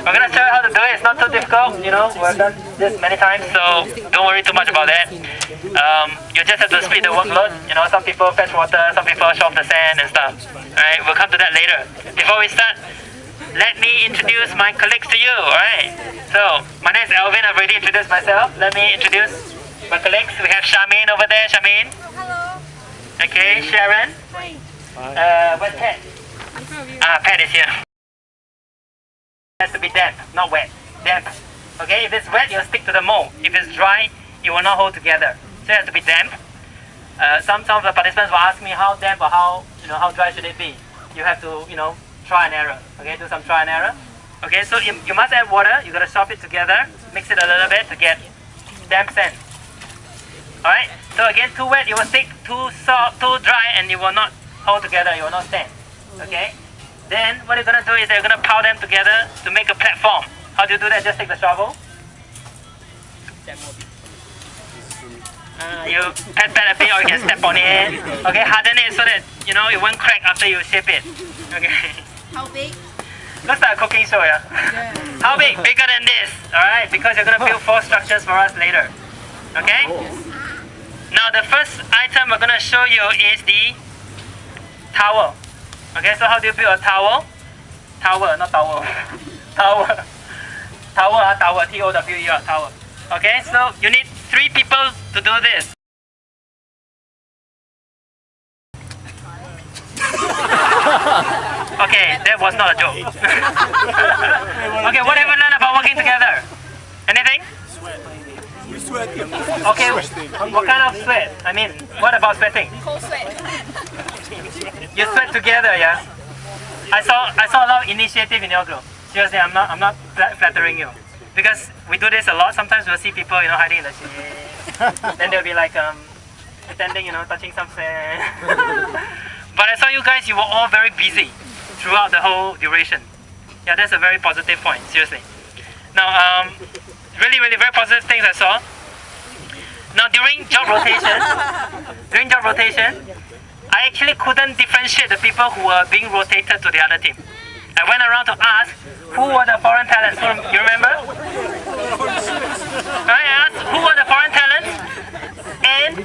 We're gonna show you how to do it. It's not too difficult, you know. We've done this many times, so don't worry too much about that. You just have to split the workload. You know, some people fetch water, some people shove the sand and stuff. Alright, we'll come to that later. Before we start, let me introduce my colleagues to you. Alright. So, my name is Alvin. I've already introduced myself. Let me introduce my colleagues. We have Charmaine over there. Charmaine. Hello. Okay, Sharon. Hi. Where's Pat? Pat is here. It has to be damp, not wet. Damp. Okay, if it's wet, you'll stick to the mold. If it's dry, it will not hold together. So it has to be damp. Some of the participants will ask me how damp or how dry should it be. You have to try and error. Okay, do some try and error. Okay, so you must add water. You gotta soak it together, mix it a little bit to get damp sand. All right. So again, too wet, it will stick. Too soft, too dry, and it will not hold together. It will not stand. Okay. Then what you're gonna do is you're gonna pile them together to make a platform. How do you do that? Just take the shovel. You pat a bit, or you can step on it. Okay, harden it so that it won't crack after you shape it. Okay. How big? Looks like a cooking show, yeah? How big? Bigger than this. Alright, because you're gonna build 4 structures for us later. Okay? Now the first item we're gonna show you is the tower. Okay, so how do you build a tower? Tower, not towel. Tower. Tower, T-O-W-E-R, tower. Okay, so you need 3 people to do this. Okay, that was not a joke. Okay, what have we learned about working together? Anything? We sweat. Okay, what kind of sweat? I mean, what about sweating? Cold sweat. You sweat together, yeah? I saw a lot of initiative in your group. Seriously, I'm not flattering you. Because we do this a lot. Sometimes we'll see people, hiding in the shade. Then they'll be like, pretending, touching some sand. But I saw you guys, you were all very busy throughout the whole duration. Yeah, that's a very positive point, seriously. Now, really very positive things I saw. Now, during job rotation, I actually couldn't differentiate the people who were being rotated to the other team. I went around to ask who were the foreign talents. You remember? I asked who were the foreign talents, and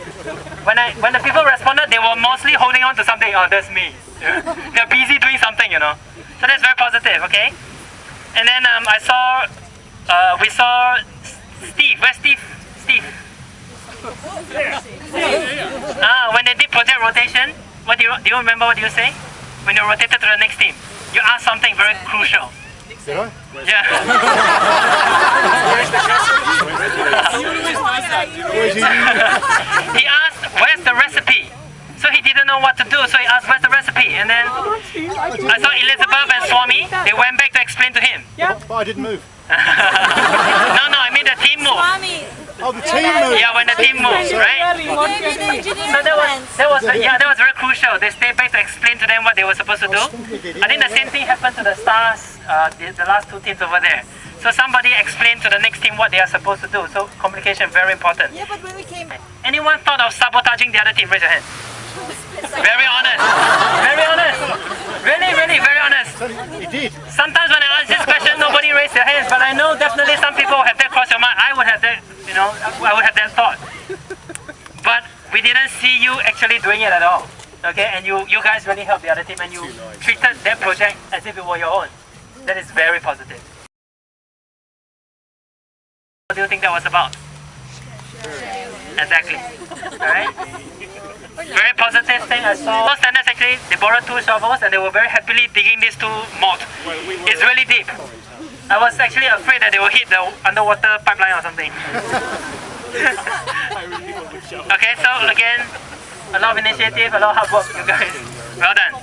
when the people responded, they were mostly holding on to something. Oh, that's me. They're busy doing something, So that's very positive, okay? And then we saw Steve. Where's Steve? Steve. When they did project rotation, do you remember what you say? When you rotated to the next team, you asked something very crucial. Did I? Yeah. He asked, where's the recipe? So he didn't know what to do, so he asked, where's the recipe? And then I saw Elizabeth and Swami, they went back to explain to him. Yeah. But I didn't move. No, I mean the team moved. Oh, the team moved. Yeah, when the team moves, right? So that was very crucial. They stayed back to explain to them what they were supposed to do. I think the same thing happened to the stars, the last 2 teams over there. So somebody explained to the next team what they are supposed to do. So communication, very important. Yeah, but when we came... Anyone thought of sabotaging the other team? Raise your hand. Very honest. Very honest. Really, very honest. He did. Sometimes when I ask this question, nobody raised their hands, but I know definitely some people have that cross your mind. I would have that, I would have that thought. But we didn't see you actually doing it at all. Okay, and you guys really helped the other team, and you treated that project as if it were your own. That is very positive. What do you think that was about? Exactly. Alright? Very positive thing I saw. Most standards actually, they borrowed 2 shovels and they were very happily digging these 2 moat. It's really deep. I was actually afraid that they will hit the underwater pipeline or something. Okay, so again, a lot of initiative, a lot of hard work, you guys. Well done.